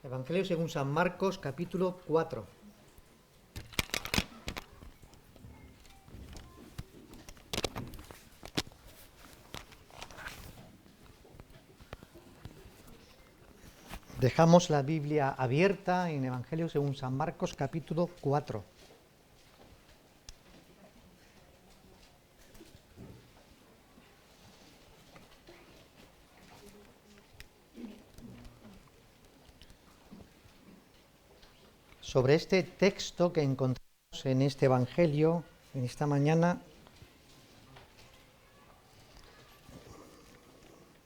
Evangelio según San Marcos, capítulo 4. Dejamos la Biblia abierta en Evangelio según San Marcos, capítulo 4. Sobre este texto que encontramos en este Evangelio, en esta mañana,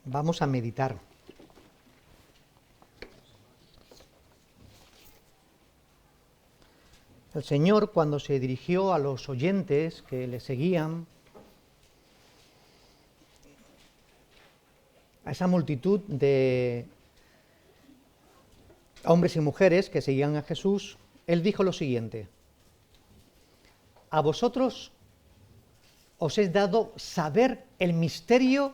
vamos a meditar. El Señor, cuando se dirigió a los oyentes que le seguían, a esa multitud de hombres y mujeres que seguían a Jesús, Él dijo lo siguiente: a vosotros os es dado saber el misterio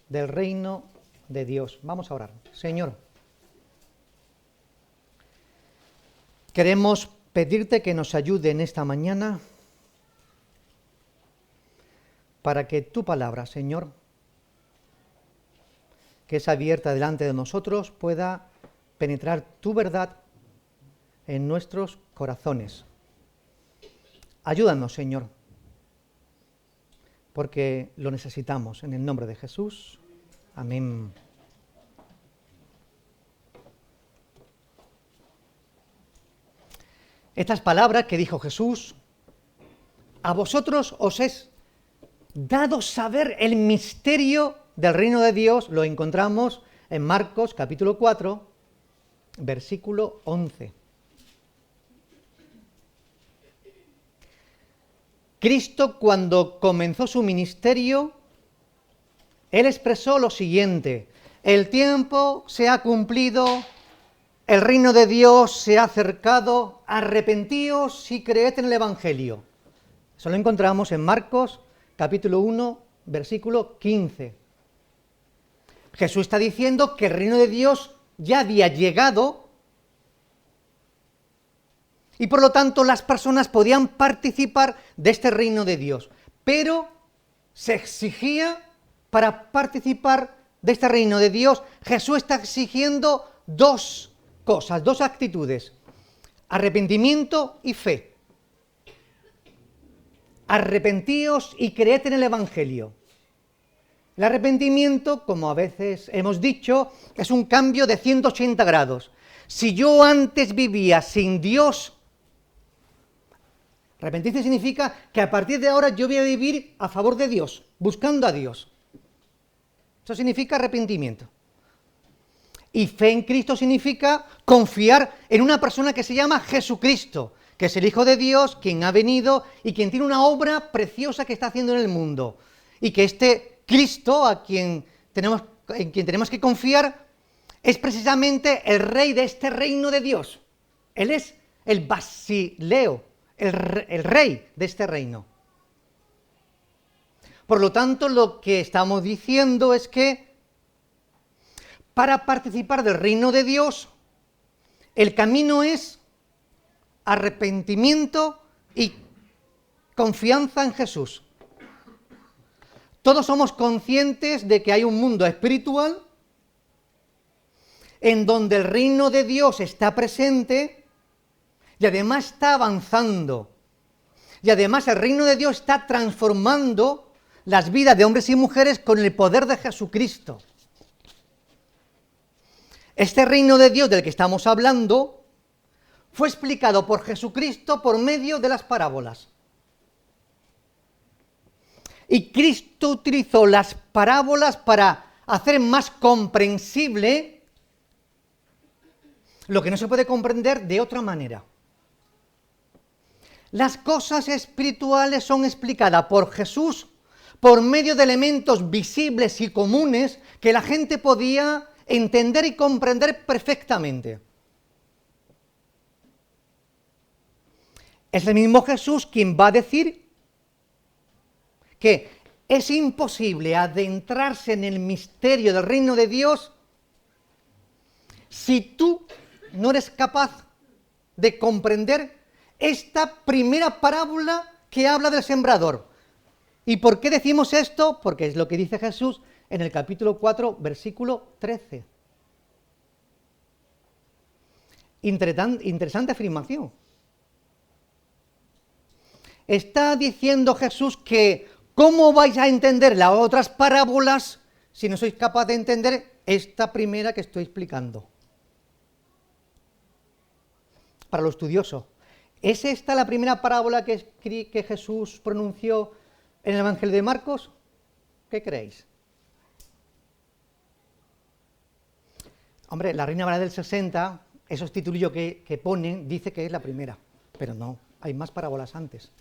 del reino de Dios. Vamos a orar. Señor, queremos pedirte que nos ayude en esta mañana para que tu palabra, Señor, que es abierta delante de nosotros, pueda penetrar tu verdad en nuestros corazones. Ayúdanos, Señor, porque lo necesitamos. En el nombre de Jesús. Amén. Estas palabras que dijo Jesús: a vosotros os es dado saber el misterio del reino de Dios, lo encontramos en Marcos capítulo 4, versículo 11. Cristo, cuando comenzó su ministerio, Él expresó lo siguiente: el tiempo se ha cumplido, el reino de Dios se ha acercado, arrepentíos y creed en el Evangelio. Eso lo encontramos en Marcos capítulo 1, versículo 15. Jesús está diciendo que el reino de Dios ya había llegado y por lo tanto las personas podían participar de este reino de Dios. Pero se exigía, para participar de este reino de Dios, Jesús está exigiendo dos cosas, dos actitudes: arrepentimiento y fe. Arrepentíos y creed en el Evangelio. El arrepentimiento, como a veces hemos dicho, es un cambio de 180 grados. Si yo antes vivía sin Dios, arrepentirse significa que a partir de ahora yo voy a vivir a favor de Dios, buscando a Dios. Eso significa arrepentimiento. Y fe en Cristo significa confiar en una persona que se llama Jesucristo, que es el Hijo de Dios, quien ha venido y quien tiene una obra preciosa que está haciendo en el mundo. Y que este Cristo, en quien tenemos que confiar, es precisamente el Rey de este reino de Dios. Él es el Basileo, el Rey de este reino. Por lo tanto, lo que estamos diciendo es que para participar del reino de Dios, el camino es arrepentimiento y confianza en Jesús. Todos somos conscientes de que hay un mundo espiritual en donde el reino de Dios está presente y además está avanzando. Y además el reino de Dios está transformando las vidas de hombres y mujeres con el poder de Jesucristo. Este reino de Dios del que estamos hablando fue explicado por Jesucristo por medio de las parábolas. Y Cristo utilizó las parábolas para hacer más comprensible lo que no se puede comprender de otra manera. Las cosas espirituales son explicadas por Jesús por medio de elementos visibles y comunes que la gente podía entender y comprender perfectamente. Es el mismo Jesús quien va a decir que es imposible adentrarse en el misterio del reino de Dios si tú no eres capaz de comprender esta primera parábola que habla del sembrador. ¿Y por qué decimos esto? Porque es lo que dice Jesús en el capítulo 4, versículo 13. Interesante afirmación. Está diciendo Jesús que ¿cómo vais a entender las otras parábolas si no sois capaces de entender esta primera que estoy explicando? Para lo estudioso, ¿es esta la primera parábola que Jesús pronunció en el Evangelio de Marcos? ¿Qué creéis? Hombre, la Reina Valera del 60, esos titulillos que ponen, dice que es la primera, pero no, hay más parábolas antes.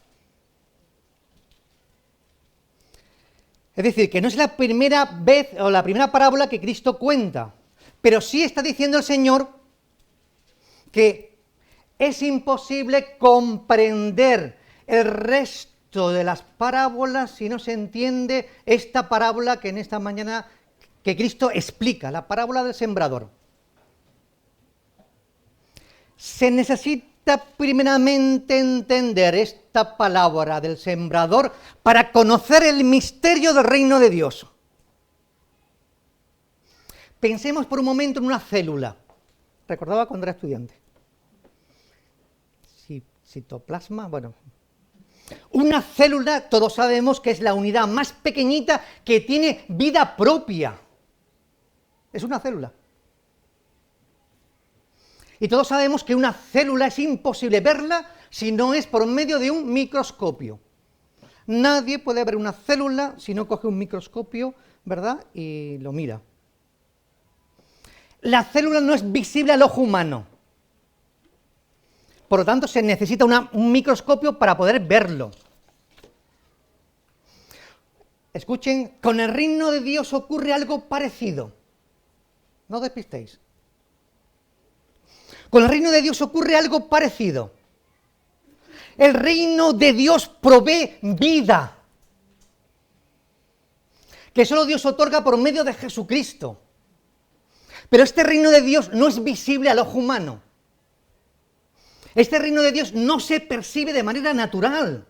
Es decir, que no es la primera vez o la primera parábola que Cristo cuenta, pero sí está diciendo el Señor que es imposible comprender el resto de las parábolas si no se entiende esta parábola que en esta mañana que Cristo explica, la parábola del sembrador. Se necesita primeramente entender esta palabra del sembrador para conocer el misterio del reino de Dios. Pensemos por un momento en una célula. Recordaba cuando era estudiante. Citoplasma, bueno. Una célula, todos sabemos que es la unidad más pequeñita que tiene vida propia. Es una célula. Y todos sabemos que una célula es imposible verla si no es por medio de un microscopio. Nadie puede ver una célula si no coge un microscopio, ¿verdad? Y lo mira. La célula no es visible al ojo humano. Por lo tanto, se necesita un microscopio para poder verlo. Escuchen, con el reino de Dios ocurre algo parecido. No despistéis. Con el reino de Dios ocurre algo parecido. El reino de Dios provee vida, que solo Dios otorga por medio de Jesucristo. Pero este reino de Dios no es visible al ojo humano. Este reino de Dios no se percibe de manera natural.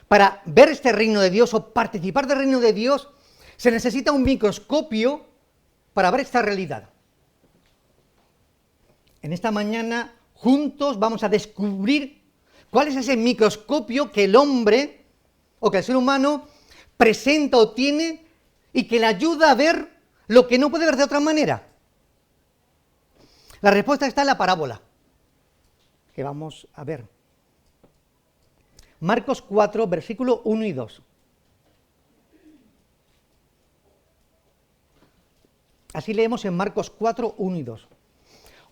Para ver este reino de Dios o participar del reino de Dios, se necesita un microscopio para ver esta realidad. En esta mañana, juntos vamos a descubrir cuál es ese microscopio que el hombre o que el ser humano presenta o tiene y que le ayuda a ver lo que no puede ver de otra manera. La respuesta está en la parábola que vamos a ver. Marcos 4, versículos 1 y 2. Así leemos en Marcos 4, 1 y 2.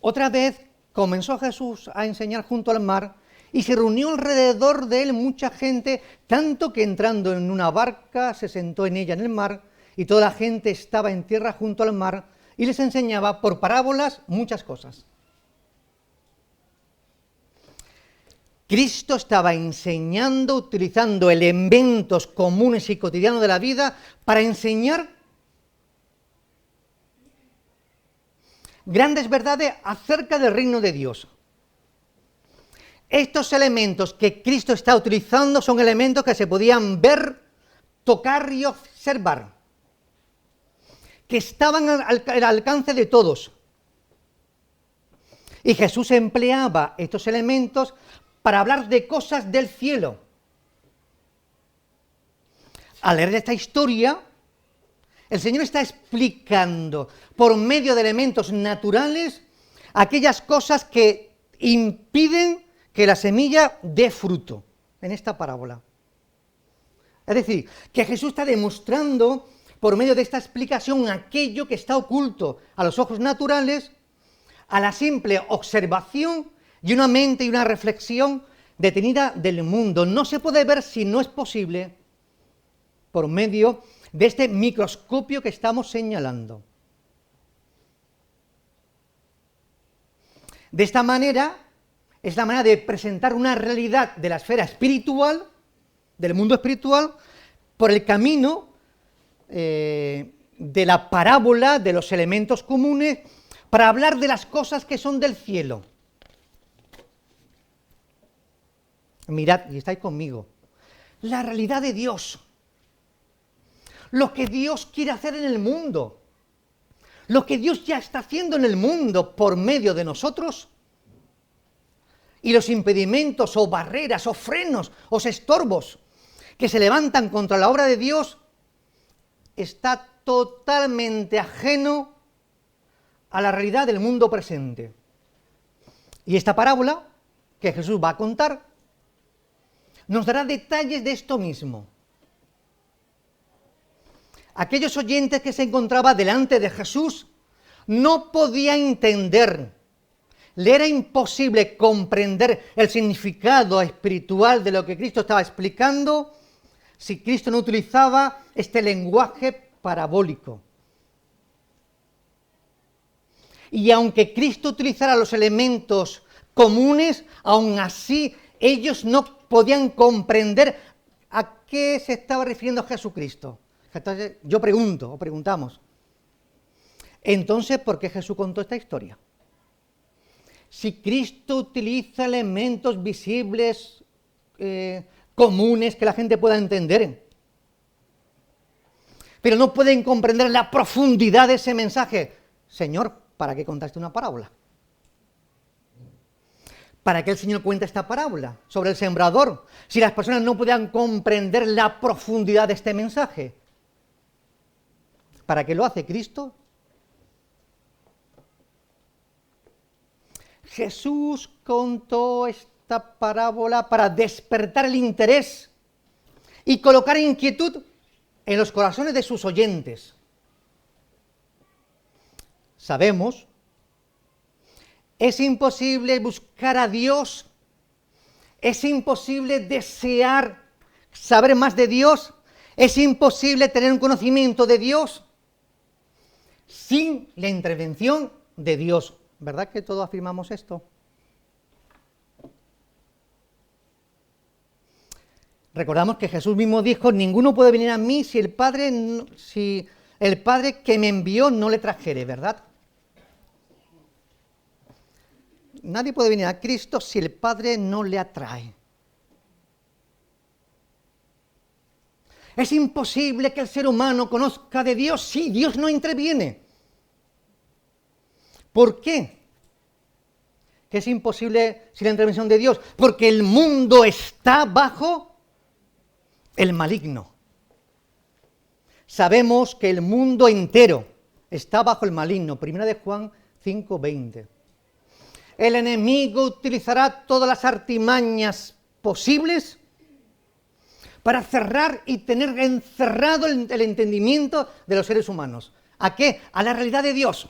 Otra vez comenzó Jesús a enseñar junto al mar y se reunió alrededor de él mucha gente, tanto que entrando en una barca se sentó en ella en el mar y toda la gente estaba en tierra junto al mar y les enseñaba por parábolas muchas cosas. Cristo estaba enseñando, utilizando elementos comunes y cotidianos de la vida para enseñar grandes verdades acerca del reino de Dios. Estos elementos que Cristo está utilizando son elementos que se podían ver, tocar y observar, que estaban al alcance de todos. Y Jesús empleaba estos elementos para hablar de cosas del cielo. Al leer esta historia, el Señor está explicando por medio de elementos naturales aquellas cosas que impiden que la semilla dé fruto en esta parábola. Es decir, que Jesús está demostrando por medio de esta explicación aquello que está oculto a los ojos naturales, a la simple observación y una mente y una reflexión detenida del mundo. No se puede ver si no es posible por medio de este microscopio que estamos señalando. De esta manera, es la manera de presentar una realidad de la esfera espiritual, del mundo espiritual, por el camino de la parábola de los elementos comunes, para hablar de las cosas que son del cielo. Mirad, y estáis conmigo, la realidad de Dios, lo que Dios quiere hacer en el mundo, lo que Dios ya está haciendo en el mundo por medio de nosotros, y los impedimentos o barreras o frenos o estorbos que se levantan contra la obra de Dios, está totalmente ajeno a la realidad del mundo presente. Y esta parábola que Jesús va a contar nos dará detalles de esto mismo. Aquellos oyentes que se encontraban delante de Jesús no podían entender, le era imposible comprender el significado espiritual de lo que Cristo estaba explicando si Cristo no utilizaba este lenguaje parabólico. Y aunque Cristo utilizara los elementos comunes, aún así ellos no podían comprender a qué se estaba refiriendo Jesucristo. Entonces, yo pregunto, o preguntamos, entonces, ¿por qué Jesús contó esta historia? Si Cristo utiliza elementos visibles, comunes, que la gente pueda entender, pero no pueden comprender la profundidad de ese mensaje, Señor, ¿para qué contaste una parábola? ¿Para qué el Señor cuenta esta parábola sobre el sembrador? Si las personas no podían comprender la profundidad de este mensaje, ¿para qué lo hace Cristo? Jesús contó esta parábola para despertar el interés y colocar inquietud en los corazones de sus oyentes. Sabemos, es imposible buscar a Dios, es imposible desear saber más de Dios, es imposible tener un conocimiento de Dios sin la intervención de Dios. ¿Verdad que todos afirmamos esto? Recordamos que Jesús mismo dijo, ninguno puede venir a mí si el Padre que me envió no le trajere, ¿verdad? Nadie puede venir a Cristo si el Padre no le atrae. Es imposible que el ser humano conozca de Dios si Dios no interviene. ¿Por qué? Que es imposible sin la intervención de Dios. Porque el mundo está bajo el maligno. Sabemos que el mundo entero está bajo el maligno. Primera de Juan 5:20. El enemigo utilizará todas las artimañas posibles para cerrar y tener encerrado el entendimiento de los seres humanos. ¿A qué? A la realidad de Dios.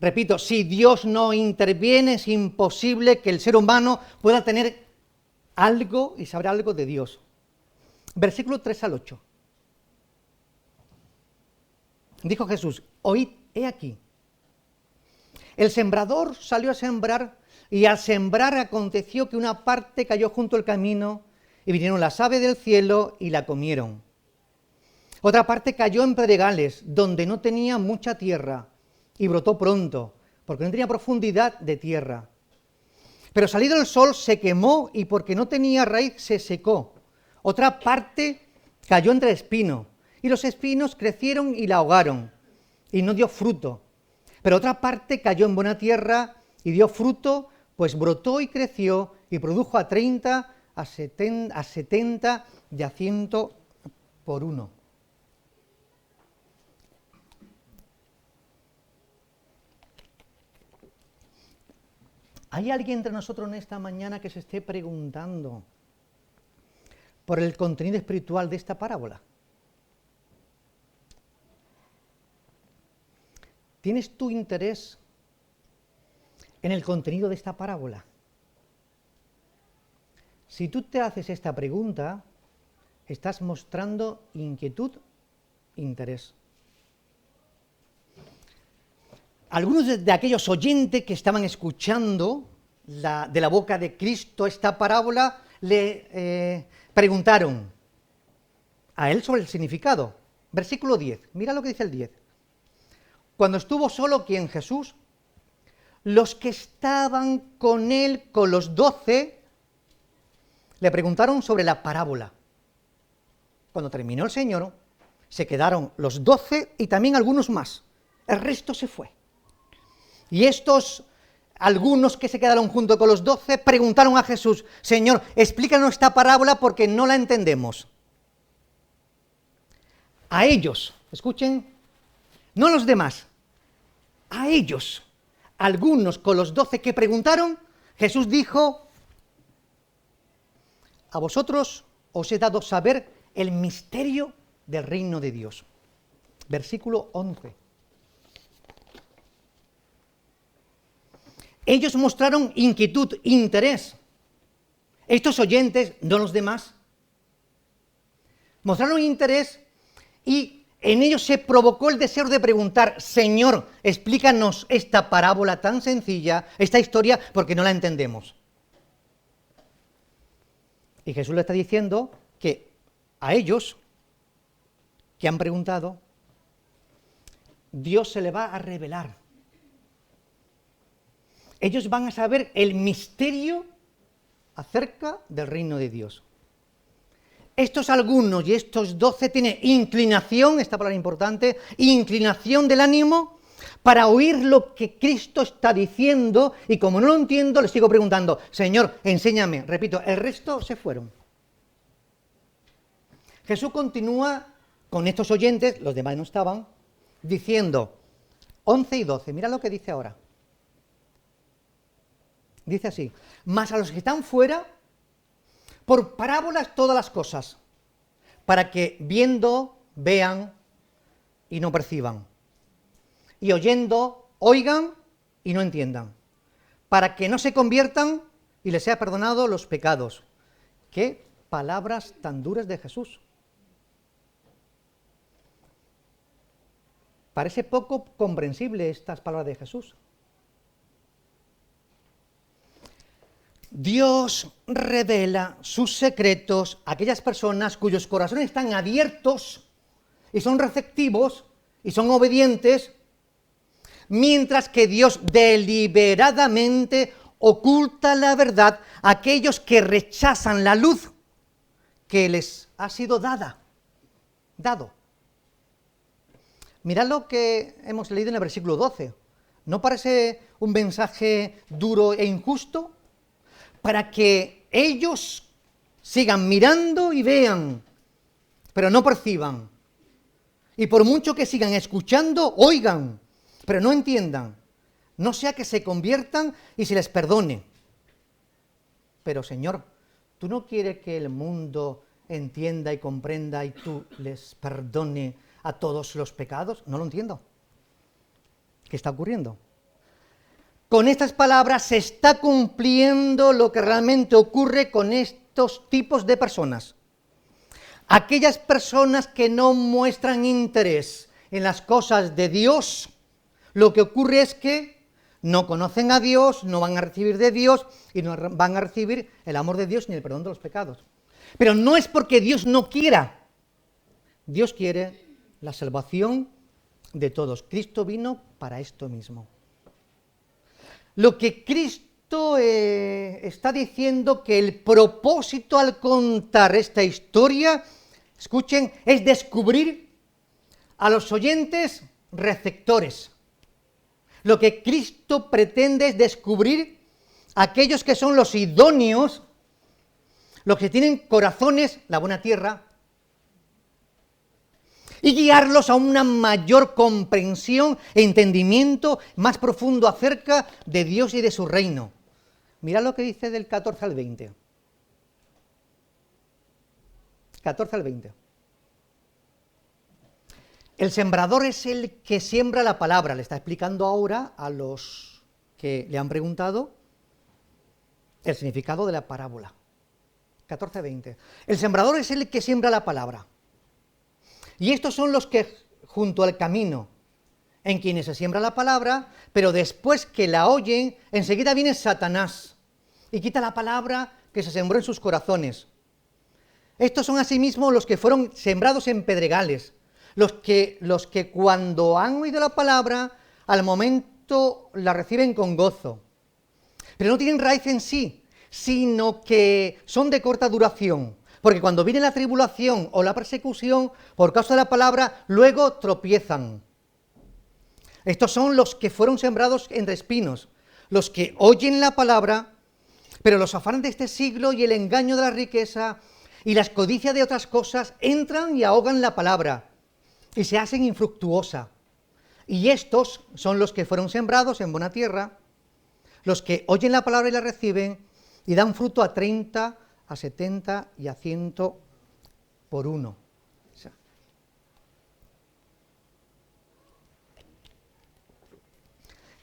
Repito, si Dios no interviene, es imposible que el ser humano pueda tener algo y saber algo de Dios. Versículo 3 al 8. Dijo Jesús, oíd, he aquí. El sembrador salió a sembrar, y al sembrar aconteció que una parte cayó junto al camino, y vinieron las aves del cielo y la comieron. Otra parte cayó en pedregales, donde no tenía mucha tierra, y brotó pronto, porque no tenía profundidad de tierra. Pero salido el sol se quemó, y porque no tenía raíz se secó. Otra parte cayó entre espinos, y los espinos crecieron y la ahogaron, y no dio fruto. Pero otra parte cayó en buena tierra y dio fruto, pues brotó y creció y produjo a 30, a 70 y a 100 por uno. ¿Hay alguien entre nosotros en esta mañana que se esté preguntando por el contenido espiritual de esta parábola? ¿Tienes tu interés en el contenido de esta parábola? Si tú te haces esta pregunta, estás mostrando inquietud, interés. Algunos de aquellos oyentes que estaban escuchando de la boca de Cristo esta parábola le preguntaron a él sobre el significado. Versículo 10, mira lo que dice el 10. Cuando estuvo solo, ¿quién? Jesús. Los que estaban con él, con los 12, le preguntaron sobre la parábola. Cuando terminó el Señor, se quedaron los 12 y también algunos más. El resto se fue. Y estos, algunos que se quedaron junto con los 12, preguntaron a Jesús: Señor, explícanos esta parábola porque no la entendemos. A ellos, escuchen, no a los demás, a ellos, algunos con los 12 que preguntaron, Jesús dijo: a vosotros os he dado saber el misterio del reino de Dios. Versículo 11. Ellos mostraron inquietud, interés. Estos oyentes, no los demás, mostraron interés y en ellos se provocó el deseo de preguntar: Señor, explícanos esta parábola tan sencilla, esta historia, porque no la entendemos. Y Jesús le está diciendo que a ellos que han preguntado, Dios se le va a revelar. Ellos van a saber el misterio acerca del reino de Dios. Estos algunos y estos 12 tienen inclinación, esta palabra importante, inclinación del ánimo para oír lo que Cristo está diciendo, y como no lo entiendo, le sigo preguntando: Señor, enséñame. Repito, el resto se fueron. Jesús continúa con estos oyentes, los demás no estaban, diciendo, 11 y 12, mira lo que dice ahora. Dice así: mas a los que están fuera, por parábolas todas las cosas, para que viendo, vean y no perciban, y oyendo, oigan y no entiendan, para que no se conviertan y les sea perdonado los pecados. Qué palabras tan duras de Jesús. Parece poco comprensible estas palabras de Jesús. Dios revela sus secretos a aquellas personas cuyos corazones están abiertos y son receptivos y son obedientes, mientras que Dios deliberadamente oculta la verdad a aquellos que rechazan la luz que les ha sido dado. Mirad lo que hemos leído en el versículo 12. ¿No parece un mensaje duro e injusto? Para que ellos sigan mirando y vean, pero no perciban. Y por mucho que sigan escuchando, oigan, pero no entiendan. No sea que se conviertan y se les perdone. Pero Señor, ¿tú no quieres que el mundo entienda y comprenda y tú les perdone a todos los pecados? No lo entiendo. ¿Qué está ocurriendo? Con estas palabras se está cumpliendo lo que realmente ocurre con estos tipos de personas. Aquellas personas que no muestran interés en las cosas de Dios, lo que ocurre es que no conocen a Dios, no van a recibir de Dios y no van a recibir el amor de Dios ni el perdón de los pecados. Pero no es porque Dios no quiera. Dios quiere la salvación de todos. Cristo vino para esto mismo. Lo que Cristo está diciendo, que el propósito al contar esta historia, escuchen, es descubrir a los oyentes receptores. Lo que Cristo pretende es descubrir a aquellos que son los idóneos, los que tienen corazones, la buena tierra, y guiarlos a una mayor comprensión e entendimiento más profundo acerca de Dios y de su reino. Mirad lo que dice del 14 al 20. 14 al 20. El sembrador es el que siembra la palabra. Le está explicando ahora a los que le han preguntado el significado de la parábola. 14-20. El sembrador es el que siembra la palabra. Y estos son los que, junto al camino, en quienes se siembra la palabra, pero después que la oyen, enseguida viene Satanás y quita la palabra que se sembró en sus corazones. Estos son asimismo los que fueron sembrados en pedregales, los que cuando han oído la palabra, al momento la reciben con gozo. Pero no tienen raíz en sí, sino que son de corta duración. Porque cuando viene la tribulación o la persecución, por causa de la palabra, luego tropiezan. Estos son los que fueron sembrados entre espinos, los que oyen la palabra, pero los afanes de este siglo y el engaño de la riqueza y las codicias de otras cosas entran y ahogan la palabra y se hacen infructuosa. Y estos son los que fueron sembrados en buena tierra, los que oyen la palabra y la reciben y dan fruto a 30, a 70 y a 100 por uno.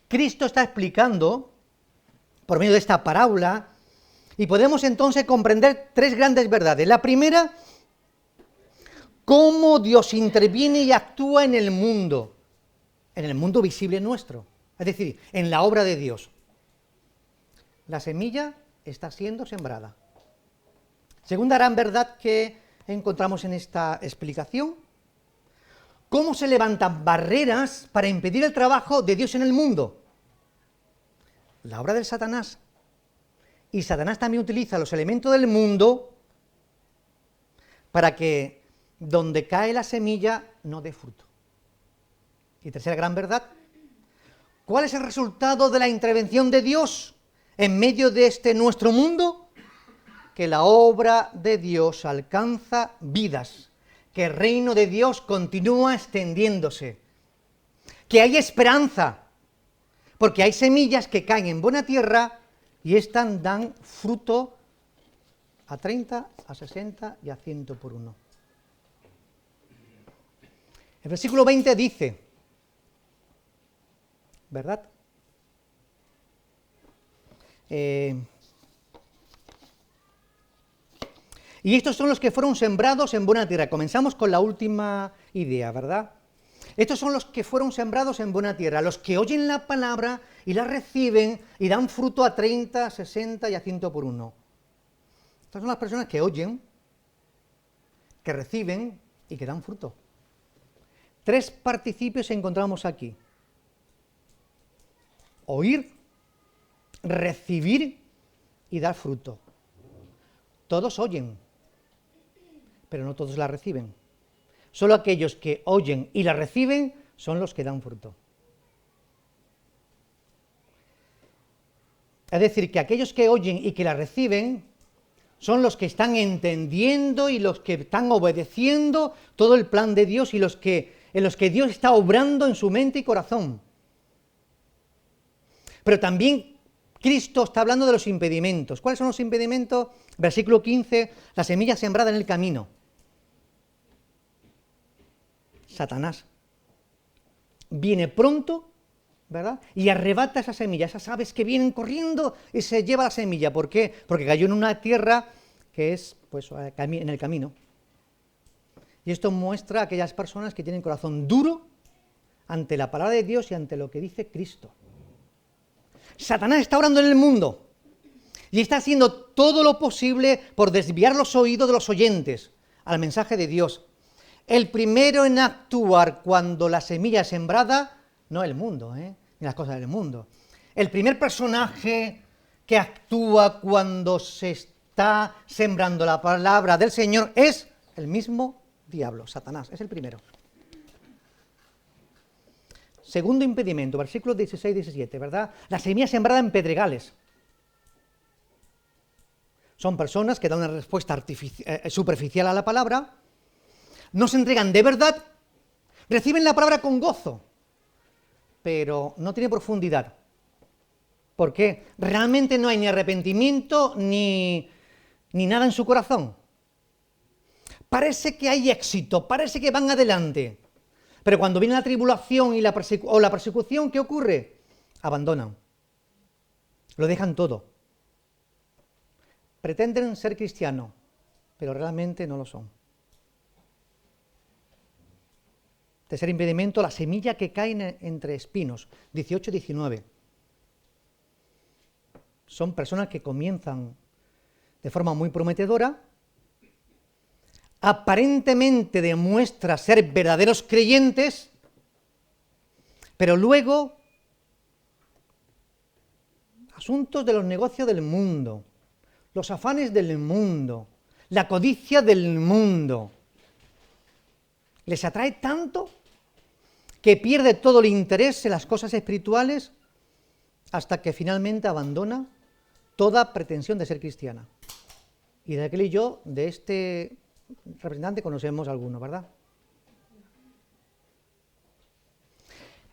Cristo está explicando, por medio de esta parábola, y podemos entonces comprender tres grandes verdades. La primera, cómo Dios interviene y actúa en el mundo visible nuestro, es decir, en la obra de Dios. La semilla está siendo sembrada. Segunda gran verdad que encontramos en esta explicación, cómo se levantan barreras para impedir el trabajo de Dios en el mundo. La obra del Satanás. Y Satanás también utiliza los elementos del mundo para que donde cae la semilla no dé fruto. Y tercera gran verdad, ¿cuál es el resultado de la intervención de Dios en medio de este nuestro mundo? Que la obra de Dios alcanza vidas, que el reino de Dios continúa extendiéndose, que hay esperanza, porque hay semillas que caen en buena tierra y éstas dan fruto a 30, a 60 y a 100 por uno. El versículo 20 dice, ¿verdad? Y estos son los que fueron sembrados en buena tierra. Comenzamos con la última idea, ¿verdad? Estos son los que fueron sembrados en buena tierra, los que oyen la palabra y la reciben y dan fruto a 30, 60 y a 100 por uno. Estas son las personas que oyen, que reciben y que dan fruto. Tres participios encontramos aquí. Oír, recibir y dar fruto. Todos oyen, pero no todos la reciben. Solo aquellos que oyen y la reciben son los que dan fruto. Es decir, que aquellos que oyen y que la reciben son los que están entendiendo y los que están obedeciendo todo el plan de Dios y en los que Dios está obrando en su mente y corazón. Pero también Cristo está hablando de los impedimentos. ¿Cuáles son los impedimentos? Versículo 15, la semilla sembrada en el camino. Satanás viene pronto, ¿verdad? Y arrebata esa semilla, esas aves que vienen corriendo y se lleva la semilla. ¿Por qué? Porque cayó en una tierra que es pues, en el camino. Y esto muestra a aquellas personas que tienen corazón duro ante la palabra de Dios y ante lo que dice Cristo. Satanás está obrando en el mundo y está haciendo todo lo posible por desviar los oídos de los oyentes al mensaje de Dios. El primero en actuar cuando la semilla es sembrada, no el mundo, ni las cosas del mundo. El primer personaje que actúa cuando se está sembrando la palabra del Señor es el mismo diablo, Satanás, es el primero. Segundo impedimento, versículos 16 y 17, ¿verdad? La semilla sembrada en pedregales. Son personas que dan una respuesta superficial a la palabra, no se entregan de verdad, reciben la palabra con gozo, pero no tiene profundidad. ¿Por qué? Realmente no hay ni arrepentimiento ni nada en su corazón. Parece que hay éxito, parece que van adelante. Pero cuando viene la tribulación y la persecución, ¿qué ocurre? Abandonan. Lo dejan todo. Pretenden ser cristianos, pero realmente no lo son. Tercer impedimento, la semilla que cae entre espinos, 18 y 19. Son personas que comienzan de forma muy prometedora, aparentemente demuestra ser verdaderos creyentes, pero luego asuntos de los negocios del mundo, los afanes del mundo, la codicia del mundo, les atrae tanto que pierde todo el interés en las cosas espirituales hasta que finalmente abandona toda pretensión de ser cristiana. Y de aquel y yo, de este representante, conocemos alguno, ¿verdad?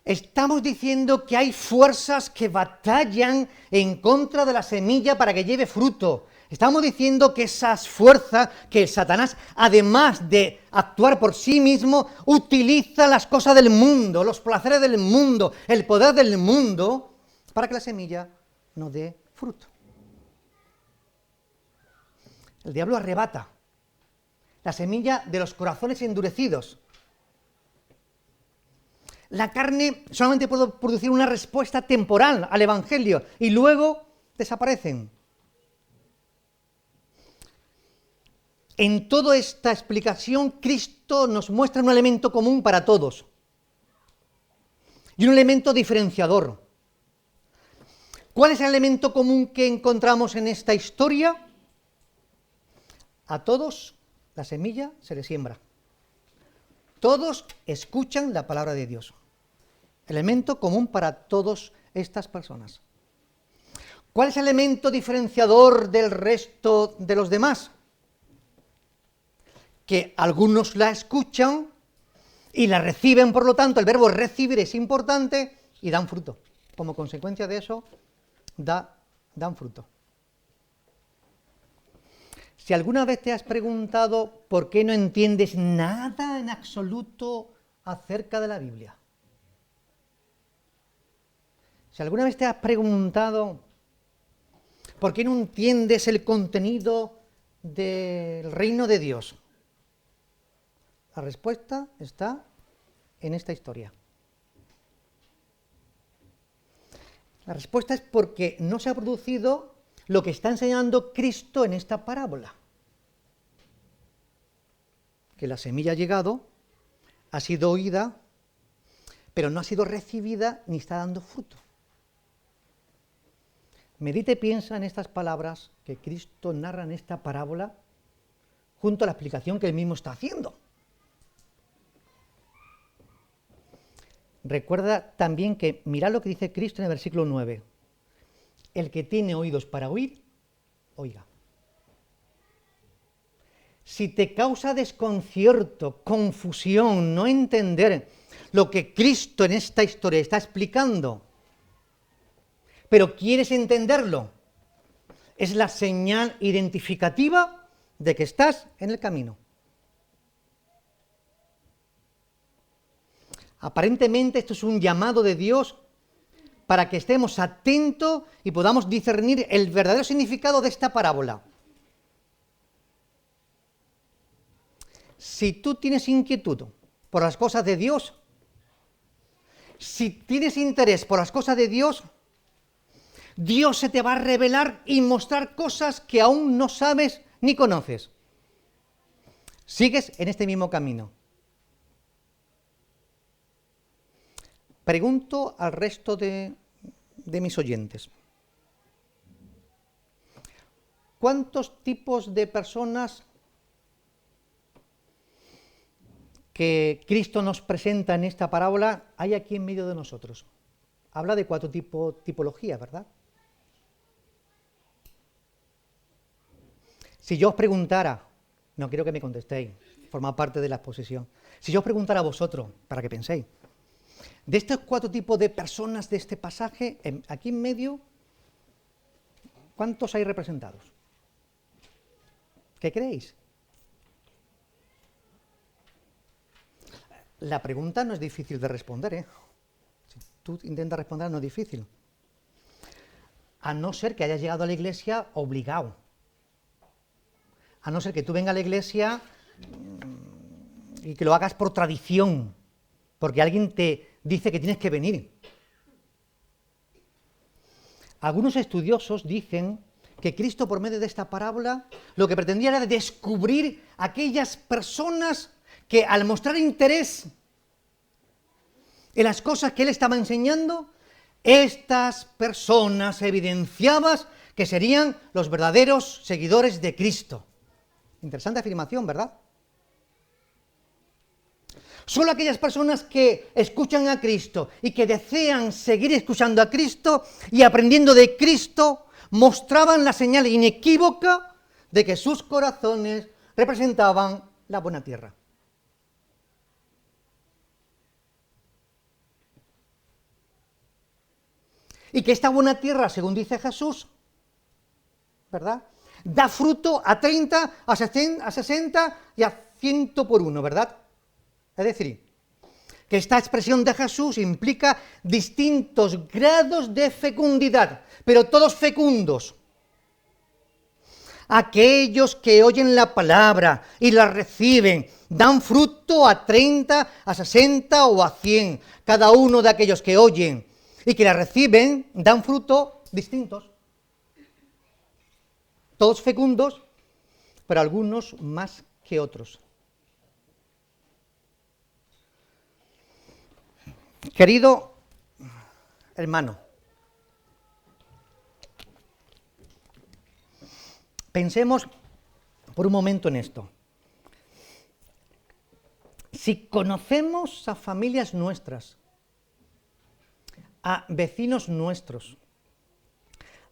Estamos diciendo que hay fuerzas que batallan en contra de la semilla para que lleve fruto. Estamos diciendo que esas fuerzas, que Satanás, además de actuar por sí mismo, utiliza las cosas del mundo, los placeres del mundo, el poder del mundo, para que la semilla no dé fruto. El diablo arrebata la semilla de los corazones endurecidos. La carne solamente puede producir una respuesta temporal al Evangelio y luego desaparecen. En toda esta explicación, Cristo nos muestra un elemento común para todos y un elemento diferenciador. ¿Cuál es el elemento común que encontramos en esta historia? A todos la semilla se les siembra. Todos escuchan la palabra de Dios. Elemento común para todas estas personas. ¿Cuál es el elemento diferenciador del resto de los demás? Que algunos la escuchan y la reciben, por lo tanto, el verbo recibir es importante y dan fruto. Como consecuencia de eso, dan fruto. Si alguna vez te has preguntado por qué no entiendes nada en absoluto acerca de la Biblia, si alguna vez te has preguntado por qué no entiendes el contenido del reino de Dios, la respuesta está en esta historia. La respuesta es porque no se ha producido lo que está enseñando Cristo en esta parábola. Que la semilla ha llegado, ha sido oída, pero no ha sido recibida ni está dando fruto. Medita y piensa en estas palabras que Cristo narra en esta parábola junto a la explicación que él mismo está haciendo. Recuerda también que, mirad lo que dice Cristo en el versículo 9. El que tiene oídos para oír, oiga. Si te causa desconcierto, confusión, no entender lo que Cristo en esta historia está explicando, pero quieres entenderlo, es la señal identificativa de que estás en el camino. Aparentemente esto es un llamado de Dios para que estemos atentos y podamos discernir el verdadero significado de esta parábola. Si tú tienes inquietud por las cosas de Dios, si tienes interés por las cosas de Dios, Dios se te va a revelar y mostrar cosas que aún no sabes ni conoces. Sigues en este mismo camino. Pregunto al resto de mis oyentes. ¿Cuántos tipos de personas que Cristo nos presenta en esta parábola hay aquí en medio de nosotros? Habla de 4 tipologías, ¿verdad? Si yo os preguntara, no quiero que me contestéis, forma parte de la exposición. Si yo os preguntara a vosotros, para que penséis, de estos 4 tipos de personas de este pasaje, aquí en medio, ¿cuántos hay representados? ¿Qué creéis? La pregunta no es difícil de responder, ¿eh? Si tú intentas responder, no es difícil. A no ser que hayas llegado a la iglesia obligado. A no ser que tú vengas a la iglesia y que lo hagas por tradición, porque alguien te dice que tienes que venir. Algunos estudiosos dicen que Cristo, por medio de esta parábola, lo que pretendía era descubrir aquellas personas que, al mostrar interés en las cosas que él estaba enseñando, estas personas evidenciaban que serían los verdaderos seguidores de Cristo. Interesante afirmación, ¿verdad? Solo aquellas personas que escuchan a Cristo y que desean seguir escuchando a Cristo y aprendiendo de Cristo, mostraban la señal inequívoca de que sus corazones representaban la buena tierra. Y que esta buena tierra, según dice Jesús, ¿verdad?, da fruto a 30, a 60 y a 100 por uno, ¿verdad? Es decir, que esta expresión de Jesús implica distintos grados de fecundidad, pero todos fecundos. Aquellos que oyen la palabra y la reciben dan fruto a 30, a 60 o a 100. Cada uno de aquellos que oyen y que la reciben dan fruto distintos. Todos fecundos, pero algunos más que otros. Querido hermano, pensemos por un momento en esto. Si conocemos a familias nuestras, a vecinos nuestros,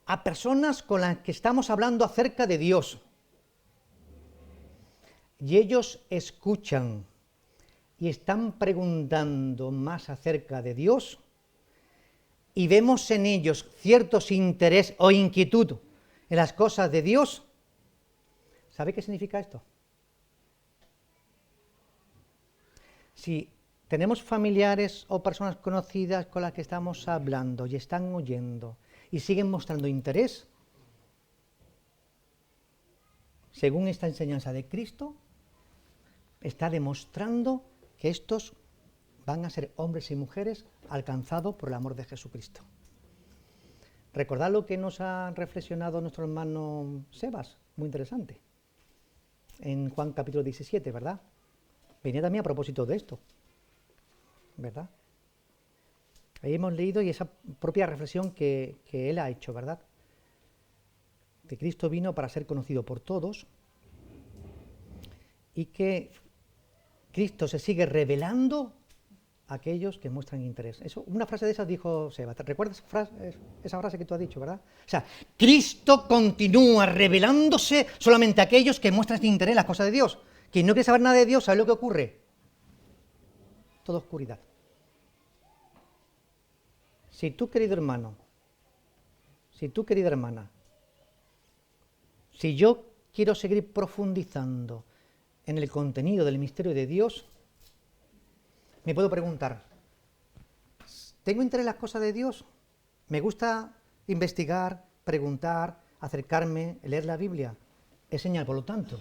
a personas con las que estamos hablando acerca de Dios, y ellos escuchan y están preguntando más acerca de Dios, y vemos en ellos ciertos interés o inquietud en las cosas de Dios, ¿sabe qué significa esto? Si tenemos familiares o personas conocidas con las que estamos hablando y están oyendo y siguen mostrando interés, según esta enseñanza de Cristo, está demostrando que estos van a ser hombres y mujeres alcanzados por el amor de Jesucristo. Recordad lo que nos ha reflexionado nuestro hermano Sebas, muy interesante, en Juan capítulo 17, ¿verdad? Venía también a propósito de esto, ¿verdad? Ahí hemos leído y esa propia reflexión que él ha hecho, ¿verdad? Que Cristo vino para ser conocido por todos y que Cristo se sigue revelando a aquellos que muestran interés. Eso, una frase de esas dijo Seba. ¿Te recuerdas esa frase que tú has dicho, verdad? O sea, Cristo continúa revelándose solamente a aquellos que muestran interés en las cosas de Dios. Quien no quiere saber nada de Dios, ¿sabe lo que ocurre? Toda oscuridad. Si tú, querido hermano, si tú, querida hermana, si yo quiero seguir profundizando en el contenido del misterio de Dios, me puedo preguntar, ¿tengo interés en las cosas de Dios? ¿Me gusta investigar, preguntar, acercarme, leer la Biblia? Es señal, por lo tanto,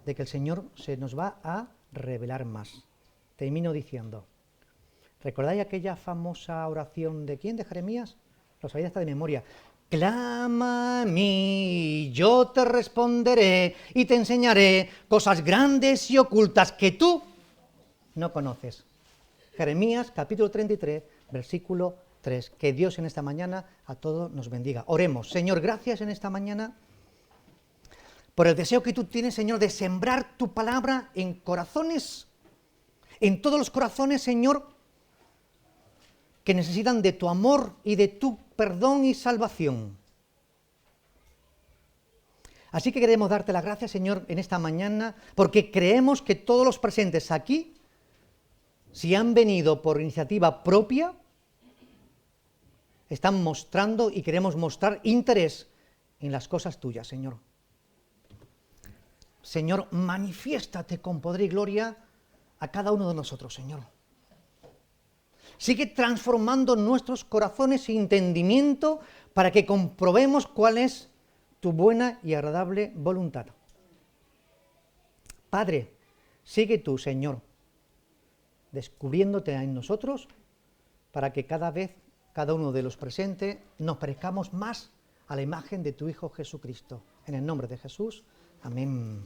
de que el Señor se nos va a revelar más. Termino diciendo, ¿recordáis aquella famosa oración de quién? ¿De Jeremías? Lo sabéis hasta de memoria. Clama a mí, yo te responderé y te enseñaré cosas grandes y ocultas que tú no conoces. Jeremías capítulo 33, versículo 3. Que Dios en esta mañana a todos nos bendiga. Oremos. Señor, gracias en esta mañana por el deseo que tú tienes, Señor, de sembrar tu palabra en corazones, en todos los corazones, Señor, que necesitan de tu amor y de tu perdón y salvación. Así que queremos darte las gracias, Señor, en esta mañana, porque creemos que todos los presentes aquí, si han venido por iniciativa propia, están mostrando y queremos mostrar interés en las cosas tuyas, Señor. Señor, manifiéstate con poder y gloria a cada uno de nosotros, Señor. Sigue transformando nuestros corazones y entendimiento para que comprobemos cuál es tu buena y agradable voluntad. Padre, sigue tú, Señor, descubriéndote en nosotros para que cada vez, cada uno de los presentes, nos parezcamos más a la imagen de tu Hijo Jesucristo. En el nombre de Jesús, amén.